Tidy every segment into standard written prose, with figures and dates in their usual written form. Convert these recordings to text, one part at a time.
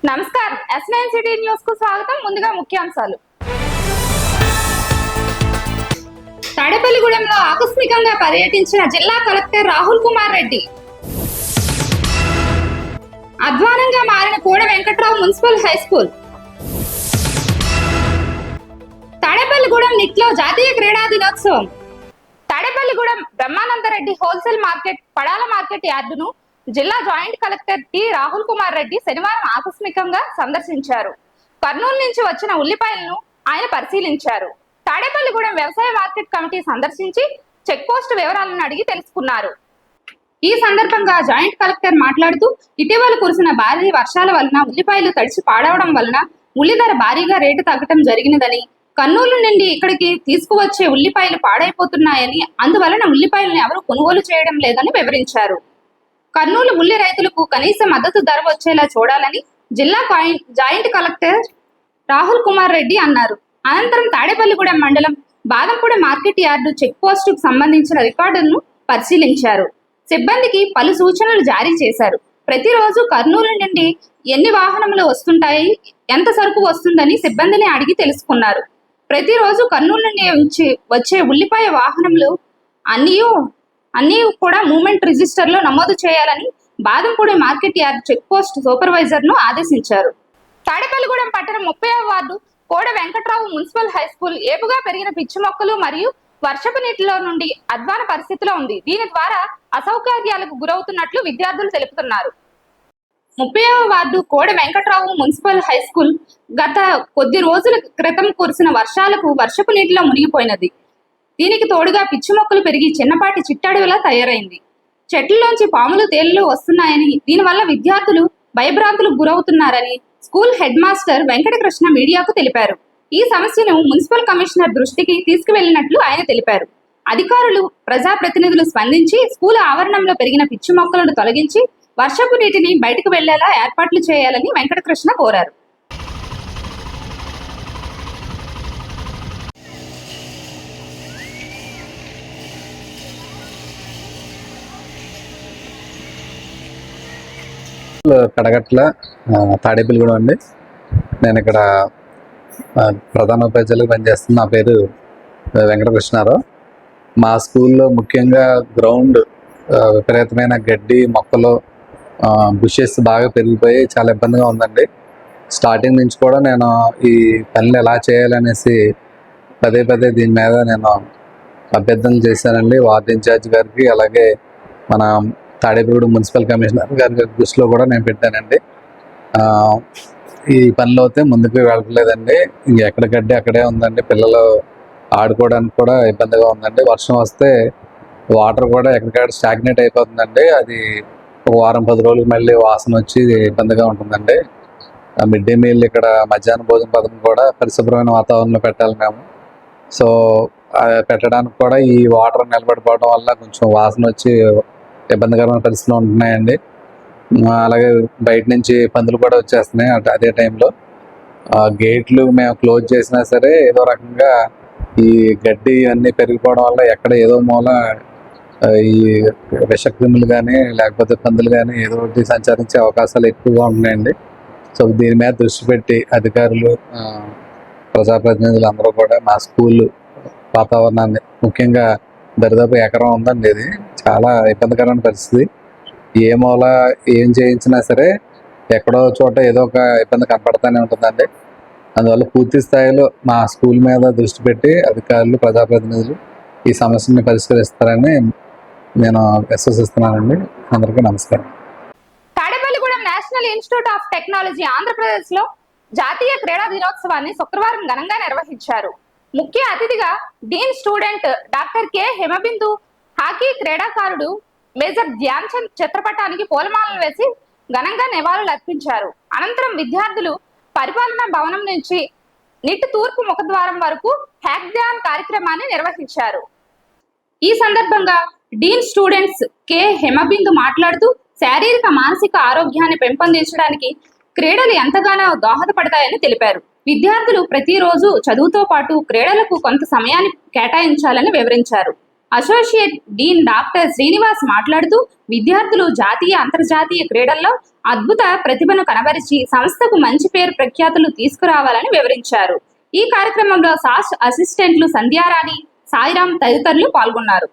నమస్కారం S9 city news కు స్వాగతం. ముందుగా ముఖ్యాంశాలు. తాడేపల్లిగూడెంలో ఆకస్మికంగా పర్యటించిన జిల్లా కలెక్టర్ రాహుల్ కుమార్ రెడ్డి. అధ్వానంగా మారిన Koda Venkatrao municipal high school. Tadepalligudem నిట్లో జాతీయ క్రీడా దినోత్సవం. Tadepalligudem Brahmanandareddy wholesale market Padala market యార్డును జిల్లా joint collector T Rahul Kumar Reddy శనివారం ఆకస్మికంగా సందర్శించారు. కర్నూలు నుంచి వచ్చిన ఉల్లిపాయలను ఆయన పరిశీలించారు. తాడేపల్లిగూడెం వ్యవసాయ మార్కెట్ కమిటీ సందర్శించి చెక్ పోస్ట్ వివరాలను అడిగి తెలుసుకున్నారు. ఈ సందర్భంగా జాయింట్ కలెక్టర్ మాట్లాడుతూ, ఇటీవల కురిసిన భారీ వర్షాల వలన ఉల్లిపాయలు తడిచి పాడవడం వలన ఉల్లి ధర భారీగా రేటు తగ్గడం జరిగినదని, కర్నూలు నుండి ఇక్కడికి తీసుకువచ్చే ఉల్లిపాయలు పాడైపోతున్నాయని, అందువలన ఉల్లిపాయలను ఎవరు కొనుగోలు చేయడం లేదని వివరించారు. కర్నూలు ఉల్లి రైతులకు కనీస మద్దతు ధర వచ్చేలా చూడాలని జిల్లా జాయింట్ కలెక్టర్ రాహుల్ కుమార్ రెడ్డి అన్నారు. అనంతరం తాడేపల్లిగూడెం మండలం బాదంపూడి మార్కెట్ యార్డు చెక్ పోస్టుకు సంబంధించిన రికార్డులను పరిశీలించారు. సిబ్బందికి పలు సూచనలు జారీ చేశారు. ప్రతిరోజు కర్నూలు నుండి ఎన్ని వాహనములు వస్తుంటాయి, ఎంత సరుకు వస్తుందని సిబ్బందిని అడిగి తెలుసుకున్నారు. ప్రతిరోజు కర్నూలు నుండి వచ్చే ఉల్లిపాయ వాహనములు అన్నీ కూడా మూమెంట్ రిజిస్టర్ లో నమోదు చేయాలని Badampudi market yard check post supervisor ను ఆదేశించారు. తాడేపల్లిగూడెం పట్టణం 30వ వార్డు కోడ వెంకట్రావు మున్సిపల్ హై స్కూల్ ఏపుగా పెరిగిన పిచ్చి మొక్కలు మరియు వర్షపు నీటిలో నుండి అధ్వాన పరిస్థితిలో ఉంది. దీని ద్వారా అసౌకర్యాలకు గురవుతున్నట్లు విద్యార్థులు తెలుపుతున్నారు. 30వ వార్డు కోడ వెంకట్రావు మున్సిపల్ హై స్కూల్ గత కొద్ది రోజుల క్రితం కురిసిన వర్షాలకు వర్షపు నీటిలో మునిగిపోయినది. దీనికి తోడుగా పిచ్చి మొక్కలు పెరిగి చిన్నపాటి చిట్టడవిలా తయారైంది. చెట్లలోంచి పాములు తేళ్లు వస్తున్నాయని, దీనివల్ల విద్యార్థులు భయభ్రాంతులకు గురవుతున్నారని స్కూల్ హెడ్ మాస్టర్ వెంకటకృష్ణ మీడియాకు తెలిపారు. ఈ సమస్యను మున్సిపల్ కమిషనర్ దృష్టికి తీసుకువెళ్లినట్లు ఆయన తెలిపారు. అధికారులు, ప్రజాప్రతినిధులు స్పందించి స్కూల్ ఆవరణంలో పెరిగిన పిచ్చి మొక్కలను తొలగించి వర్షపు నీటిని బయటకు వెళ్లేలా ఏర్పాట్లు చేయాలని వెంకటకృష్ణ కోరారు. కడగట్ల తాడేపల్లిగూడెం అండి. నేను ఇక్కడ ప్రధాన ఉపాధ్యాయులుగా పనిచేస్తున్న. నా పేరు వెంకటకృష్ణారావు. మా స్కూల్లో ముఖ్యంగా గ్రౌండ్ విపరీతమైన గడ్డి మొక్కలు బుషెస్ బాగా పెరిగిపోయి చాలా ఇబ్బందిగా ఉందండి. స్టార్టింగ్ నుంచి కూడా నేను ఈ పనులు ఎలా చేయాలనేసి పదే దీని మీద నేను అభ్యర్థన చేశానండి. వార్డు ఇన్ఛార్జ్ గారికి, అలాగే మన తాడేపల్లిగూడెం మున్సిపల్ కమిషనర్ గారి దృష్టిలో కూడా నేను పెట్టానండి. ఈ పనిలో అయితే ముందుకు వెళ్ళట్లేదండి. ఎక్కడ గడ్డి అక్కడే ఉందండి. పిల్లలు ఆడుకోవడానికి కూడా ఇబ్బందిగా ఉందండి. వర్షం వస్తే వాటర్ కూడా ఎక్కడికక్కడ స్టాగ్నేట్ అయిపోతుందండి. అది ఒక వారం 10 రోజులు మళ్ళీ వాసన వచ్చి ఇబ్బందిగా ఉంటుందండి. మిడ్ డే మీల్ ఇక్కడ మధ్యాహ్న భోజన పథకం కూడా పరిశుభ్రమైన వాతావరణంలో పెట్టాలి మేము. సో పెట్టడానికి కూడా ఈ వాటర్ నిలబడిపోవడం వల్ల కొంచెం వాసన వచ్చి ఇబ్బందికరమైన పరిస్థితులు ఉంటున్నాయండి. అలాగే బయట నుంచి పందులు కూడా వచ్చేస్తున్నాయి. అదే టైంలో గేట్లు మేము క్లోజ్ చేసినా సరే ఏదో రకంగా ఈ గడ్డి అన్నీ పెరిగిపోవడం వల్ల ఎక్కడ ఏదో మూల ఈ విషక్రిములు కానీ లేకపోతే పందులు కానీ ఏదో ఒకటి సంచరించే అవకాశాలు ఎక్కువగా ఉన్నాయండి. సో దీని మీద దృష్టి పెట్టి అధికారులు, ప్రజాప్రతినిధులు అందరూ కూడా మా స్కూల్ వాతావరణాన్ని, ముఖ్యంగా దరిదాపు ఎకరం ఉందండి, ఇది చాలా ఇబ్బందికరమైన పరిస్థితి. ఏ మూల ఏం చేయించినా సరే ఎక్కడో చోట ఏదో ఒక ఇబ్బంది కనపడుతూనే ఉంటుందండి. అందువల్ల పూర్తి స్థాయిలో మా స్కూల్ మీద దృష్టి పెట్టి అధికారులు, ప్రజాప్రతినిధులు ఈ సమస్యని పరిష్కరిస్తారని నేను విశ్వసిస్తున్నానండి. అందరికీ నమస్కారం. Tadepalligudem national institute of technology Andhra Pradesh లో జాతీయ క్రీడా దినోత్సవాన్ని శుక్రవారం ఘనంగా నిర్వహించారు. ముఖ్య అతిథిగా dean student doctor K Hemabindu, hockey క్రీడాకారుడు మేజర్ ధ్యాన్ చంద్ చిత్రపటానికి పూలమాలలు వేసి ఘనంగా నివాళులు అర్పించారు. అనంతరం విద్యార్థులు పరిపాలనా భవనం నుంచి నిట్టు తూర్పు ముఖద్వారం వరకు హ్యాక్థాన్ కార్యక్రమాన్ని నిర్వహించారు. ఈ సందర్భంగా డీన్ స్టూడెంట్స్ కె హేమబిందు మాట్లాడుతూ, శారీరక మానసిక ఆరోగ్యాన్ని పెంపొందించడానికి క్రీడలు ఎంతగానో దోహదపడతాయని తెలిపారు. విద్యార్థులు ప్రతిరోజు చదువుతో పాటు క్రీడలకు కొంత సమయాన్ని కేటాయించాలని వివరించారు. అసోసియేట్ డీన్ డాక్టర్ శ్రీనివాస్ మాట్లాడుతూ విద్యార్థులు జాతీయ అంతర్జాతీయ క్రీడల్లో అద్భుత ప్రతిభను కనబరిచి సంస్థకు మంచి పేరు ప్రఖ్యాతులు తీసుకురావాలని వివరించారు. ఈ కార్యక్రమంలో సాస్ అసిస్టెంట్లు సంధ్యారాణి, సాయిరాం తదితరులు పాల్గొన్నారు.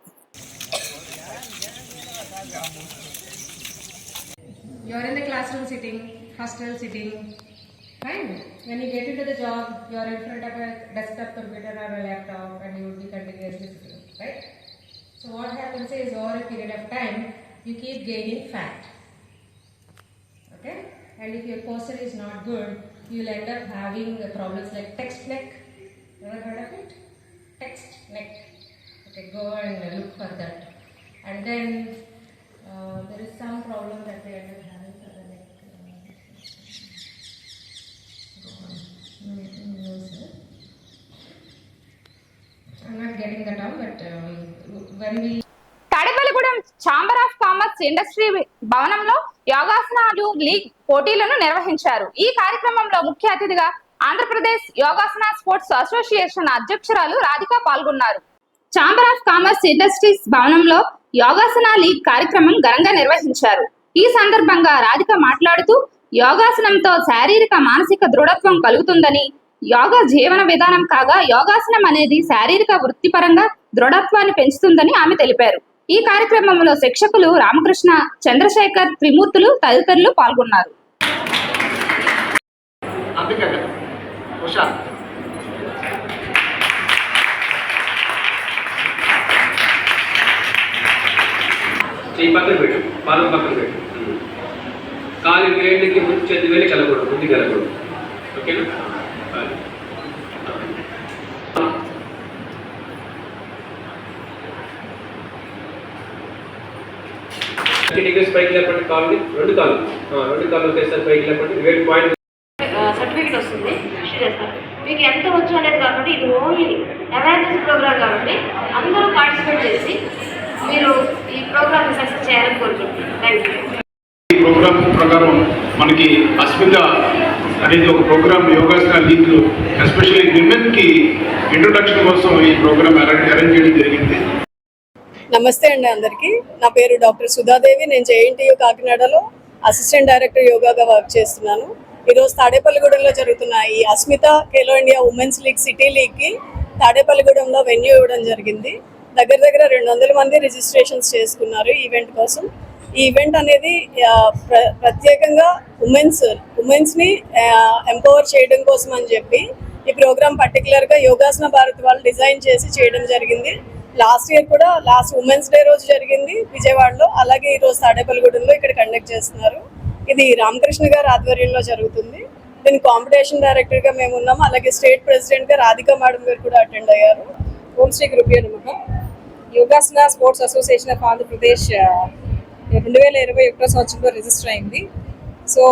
You are in the classroom sitting, hostel sitting, fine. When you get into the job, you are in front of a desktop computer or a laptop and you will be continuously sitting, right? So what happens is over a period of time, you keep gaining fat, okay? And if your posture is not good, you will end up having problems like text neck. Ever heard of it? Text neck. Okay, go and look for that. And then there is some problem that they end up having for the neck. I'm not getting that out, but when we Tadepalligudem chamber of commerce industry భవనంలో యోగాసనాలు league పోటీలను నిర్వహించారు. ఈ కార్యక్రమంలో ముఖ్య అతిథిగా Andhra Pradesh yogasana sports association అధ్యక్షురాలు రాధిక పాల్గొన్నారు. ఛాంబర్ ఆఫ్ కామర్స్ ఇండస్ట్రీస్ భవనంలో యోగాసన లీగ్ కార్యక్రమం ఘనంగా నిర్వహించారు. ఈ సందర్భంగా రాధిక మాట్లాడుతూ యోగాసనంతో శారీరక మానసిక దృఢత్వం కలుగుతుందని, యోగా జీవన విధానం కాగా యోగాసనం అనేది శారీరక వృత్తిపరంగా దృఢత్వాన్ని పెంచుతుందని ఆమె తెలిపారు. ఈ కార్యక్రమంలో శిక్షకులు రామకృష్ణ, చంద్రశేఖర్, త్రిమూర్తులు తదితరులు పాల్గొన్నారు. పక్కన పెట్టు, పాదం పక్కన పెట్టు. కాలు వేడికి ముందు చేతి వేలి కలగకూడదు, ముందు కలగకూడదు. ఓకేనా? పైకి లేపండి, కాళ్ళని రెండు కాళ్ళు ఒకేసారి పైకి లేపండి. వేడి పాయింట్ సర్టిఫికేట్ వస్తుంది, ఇష్యూ చేస్తారు. మీకు ఎంత వచ్చు అనేది కాబట్టి ఇది ఓన్లీ అవేర్నెస్ ప్రోగ్రామ్ కాబట్టి అందరూ పార్టిసిపేట్ చేసి మీరు ఈ ప్రోగ్రామ్ సక్సెస్ చేయాలని కోరుకుంటున్నాను. Thank you. ఈ ప్రోగ్రామ్ ప్రకారం మనకి అస్మిత అనేది ఒక ప్రోగ్రామ్ యోగాసన లీగ్ ఎస్పెషల్లీ విమెన్కి ఇంట్రొడక్షన్ కోసం ఈ ప్రోగ్రామ్ అరేంజ్ చేయడం జరిగింది. నమస్తే అండి అందరికీ. నా పేరు డాక్టర్ సుధాదేవి. నేను జేఎన్టీయూ కాకినాడలో అసిస్టెంట్ డైరెక్టర్ యోగాగా వర్క్ చేస్తున్నాను. ఈరోజు తాడేపల్లిగూడెంలో జరుగుతున్న ఈ Asmita Khelo India women's league city లీగ్కి తాడేపల్లిగూడెంలో వెన్యూ ఇవ్వడం జరిగింది. దగ్గర 200 మంది రిజిస్ట్రేషన్స్ చేసుకున్నారు ఈ ఈవెంట్ కోసం. ఈ ఈవెంట్ అనేది ప్రత్యేకంగా ఉమెన్స్ని ఎంపవర్ చేయడం కోసం అని చెప్పి ఈ ప్రోగ్రామ్ పర్టికులర్గా యోగాసన భారత్ వాళ్ళు డిజైన్ చేసి చేయడం జరిగింది. లాస్ట్ ఇయర్ కూడా ఉమెన్స్ డే రోజు జరిగింది విజయవాడలో. అలాగే ఈరోజు తాడేపల్లిగూడెంలో ఇక్కడ కండక్ట్ చేస్తున్నారు. ఇది రామకృష్ణ గారి ఆధ్వర్యంలో జరుగుతుంది. దీని కాంపిటీషన్ డైరెక్టర్గా మేము ఉన్నాము. అలాగే స్టేట్ ప్రెసిడెంట్గా రాధికా మేడం గారు కూడా అటెండ్ అయ్యారు. ఓం శ్రీ గురుభ్యో నమః. Yogasana sports association of Andhra Pradesh 2021 సంవత్సరంలో రిజిస్టర్ అయింది. సో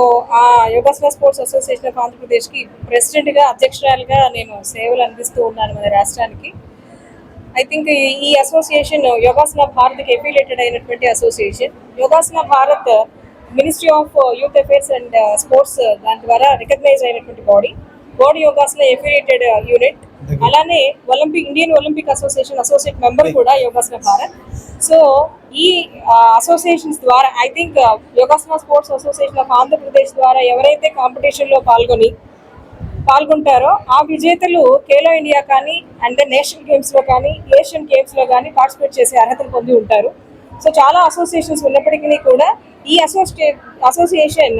ఆ యోగాసన స్పోర్ట్స్ అసోసియేషన్ ఆఫ్ ఆంధ్రప్రదేశ్కి ప్రెసిడెంట్గా, అధ్యక్షురాలుగా నేను సేవలు అందిస్తూ ఉన్నాను మన రాష్ట్రానికి. ఐ థింక్ ఈ అసోసియేషన్ యోగాసన భారత్కి ఎఫిలియేటెడ్ అయినటువంటి association. Yogasana Bharat ministry of youth affairs and sports దాని ద్వారా రికగ్నైజ్ అయినటువంటి బాడీ యోగాసన ఎఫిలియేటెడ్ యూనిట్. అలానే Indian Olympic association associate member కూడా యోగాసన భారత్. సో ఈ అసోసియేషన్స్ ద్వారా I think yogasana sports association of Andhra Pradesh ద్వారా ఎవరైతే కాంపిటీషన్లో పాల్గొంటారో ఆ విజేతలు ఖేలో ఇండియా కానీ అండ్ నేషనల్ గేమ్స్లో కానీ ఏషియన్ గేమ్స్లో కానీ పార్టిసిపేట్ చేసే అర్హతను పొంది ఉంటారు. సో చాలా అసోసియేషన్స్ ఉన్నప్పటికీ కూడా ఈ అసోసియేషన్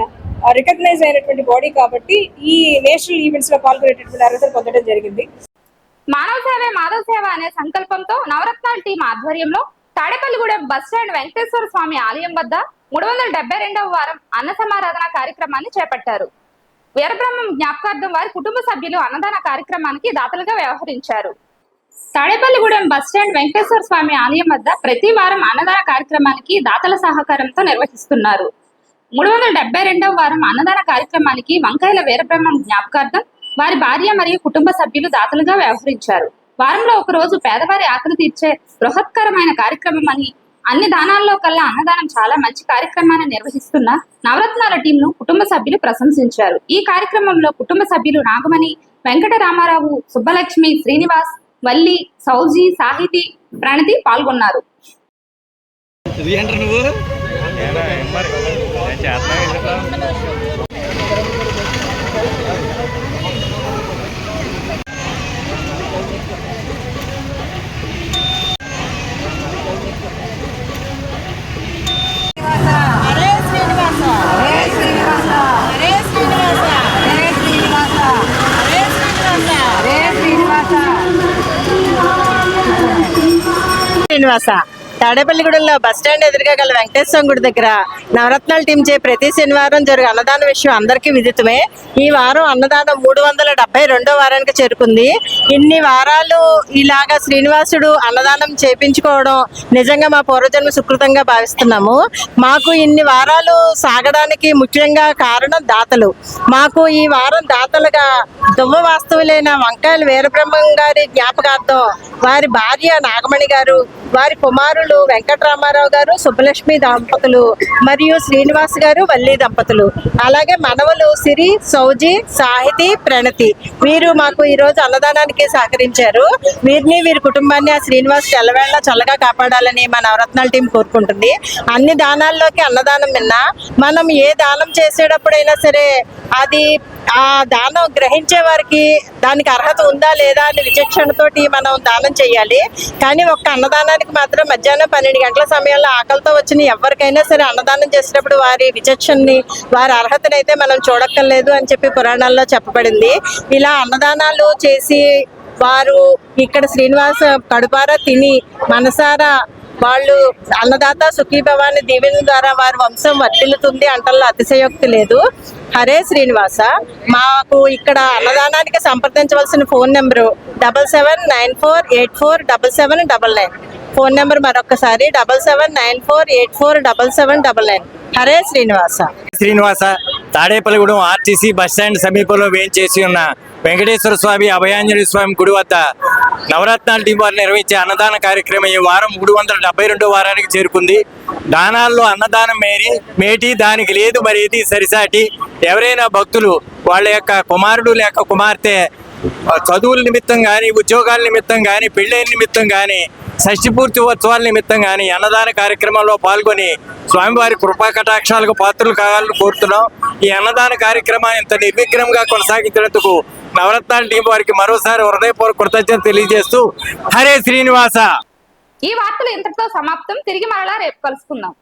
రికగ్నైజ్ అయినటువంటి బాడీ కాబట్టి ఈ నేషనల్ ఈవెంట్స్లో పాల్గొనేటటువంటి అర్హతను పొందడం జరిగింది. మానవ సేవే మాధవ సేవ అనే సంకల్పంతో నవరత్నాల టీం ఆధ్వర్యంలో తాడేపల్లిగూడెం బస్టాండ్ వెంకటేశ్వర స్వామి ఆలయం వద్ద 372వ వారం అన్న సమారాధన కార్యక్రమాన్ని చేపట్టారు. వీరబ్రహ్మం జ్ఞాపకార్థం వారి కుటుంబ సభ్యులు అన్నదాన కార్యక్రమానికి దాతలుగా వ్యవహరించారు. తాడేపల్లిగూడెం బస్టాండ్ వెంకటేశ్వర స్వామి ఆలయం వద్ద ప్రతి వారం అన్నదాన కార్యక్రమానికి దాతల సహకారంతో నిర్వహిస్తున్నారు. 372వ వారం అన్నదాన కార్యక్రమానికి వంకాయల వీరబ్రహ్మం జ్ఞాపకార్థం వారి భార్య మరియు కుటుంబ సభ్యులు దాతలుగా వ్యవహరించారు. వారంలో ఒక రోజు పేదవారి ఆకలి తీర్చే బృహత్కరమైన కార్యక్రమం అని, అన్ని దానాల్లో కల్లా అన్నదానం చాలా మంచి కార్యక్రమాన్ని నిర్వహిస్తున్న నవరత్నాల టీంను కుటుంబ సభ్యులు ప్రశంసించారు. ఈ కార్యక్రమంలో కుటుంబ సభ్యులు నాగమణి, వెంకట రామారావు, సుబ్బలక్ష్మి, శ్రీనివాస్, వల్లి, సౌజీ, సాహితి, ప్రణతి పాల్గొన్నారు. శ్రీనివాస తాడేపల్లిగూడెంలో బస్టాండ్ ఎదురుగా గల వెంకటేశ్వర గుడి దగ్గర నవరత్నాల టీం చే ప్రతి శనివారం జరిగే అన్నదాన విషయం అందరికీ విదితమే. ఈ వారం అన్నదానం 372వ వారానికి చేరుకుంది. ఇన్ని వారాలు ఇలాగా శ్రీనివాసుడు అన్నదానం చేపించుకోవడం నిజంగా మా పూర్వజన్మ సుకృతంగా భావిస్తున్నాము. మాకు ఇన్ని వారాలు సాగడానికి ముఖ్యంగా కారణం దాతలు. మాకు ఈ వారం దాతలుగా దువ్వ వాస్తవులైన వంకాయల వీరబ్రహ్మం గారి జ్ఞాపకార్థం వారి భార్య నాగమణి గారు, వారి కుమారులు వెంకటరామారావు గారు, సుబ్బలక్ష్మి దంపతులు మరియు శ్రీనివాస్ గారు, వల్లి దంపతులు, అలాగే మనవలు సిరి, సౌజీ, సాహితి, ప్రణతి వీరు మాకు ఈ రోజు అన్నదానానికి సహకరించారు. వీరిని వీరి కుటుంబాన్ని ఆ శ్రీనివాస్ ఎల్లవేళ చల్లగా కాపాడాలని మా నవరత్నాల టీం కోరుకుంటుంది. అన్ని దానాల్లోకి అన్నదానం విన్నా మనం ఏ దానం చేసేటప్పుడైనా సరే అది ఆ దానం గ్రహించే వారికి దానికి అర్హత ఉందా లేదా అని విచక్షణతోటి మనం దానం చేయాలి. కానీ ఒక్క అన్నదానానికి మాత్రం మధ్యాహ్నం 12 గంటల సమయంలో ఆకలితో వచ్చిన ఎవరికైనా సరే అన్నదానం చేసేటప్పుడు వారి విచక్షణని, వారి అర్హతను అయితే మనం చూడక్కర్లేదు అని చెప్పి పురాణాల్లో చెప్పబడింది. ఇలా అన్నదానాలు చేసి వారు ఇక్కడ శ్రీనివాస కడుపారా తిని మనసారా వాళ్ళు అన్నదాత సుఖీభవాన్ని దీవెన ద్వారా వారి వంశం వర్ధిల్లుతుంది అంటల్లో అతిశయోక్తి లేదు. హరే శ్రీనివాస. మాకు ఇక్కడ అన్నదానానికి సంప్రదించవలసిన ఫోన్ నెంబరు 7794847799. ఫోన్ నెంబర్ మరొకసారి 7794847799. హరే శ్రీనివాస. శ్రీనివాస తాడేపల్లిగూడెం ఆర్టీసీ బస్టాండ్ సమీపంలో వేయించేసి ఉన్న వెంకటేశ్వర స్వామి, అభయాంజనేయ స్వామి గుడి వద్ద నవరత్నాల టీం వారు నిర్వహించే అన్నదాన కార్యక్రమం ఈ వారం 372వ వారానికి చేరుకుంది. దానాల్లో అన్నదానం మేటి దానికి లేదు మరి ఇది సరిసాటి. ఎవరైనా భక్తులు వాళ్ళ యొక్క కుమారుడు లేక కుమార్తె చదువుల నిమిత్తం కానీ, ఉద్యోగాల నిమిత్తం కానీ, పెళ్ళైన నిమిత్తం కానీ, షష్ఠిపూర్తి ఉత్సవాల నిమిత్తం కానీ అన్నదాన కార్యక్రమంలో పాల్గొని స్వామివారి కృపా కటాక్షాలకు పాత్రలు కావాలని కోరుతున్నాం. ఈ అన్నదాన కార్యక్రమాన్ని ఇంత నిర్విఘ్నంగా కొనసాగించినందుకు నవరత్నాల టీం వారికి మరోసారి హృదయపూర్వక కృతజ్ఞత తెలియజేస్తూ హరే శ్రీనివాస. ఈ వార్తలు ఇంతటితో సమాప్తం. తిరిగి మరలా రేపు కలుసుకుందాం.